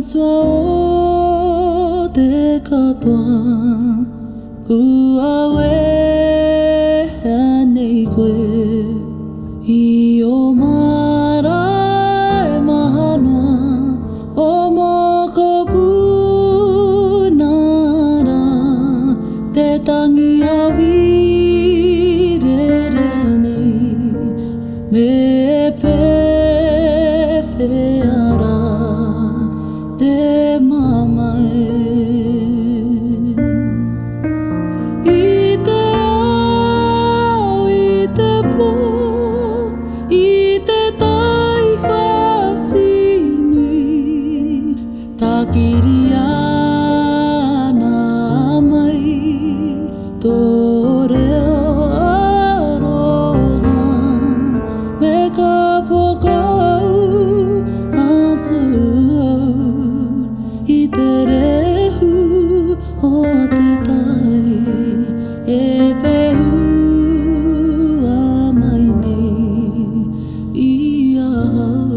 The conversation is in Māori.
Soa de catoa, Guawe Haneque, Io Mara Mahanoa, Omokopu Nara, Te Tangi Awi Me Feara Te Mamae I te ao, I te pō I te tai whasinui Takiri ana mai Tō reo aroha Me ka pokau atu I te rehu o te tai E pehu a mai nei I ahau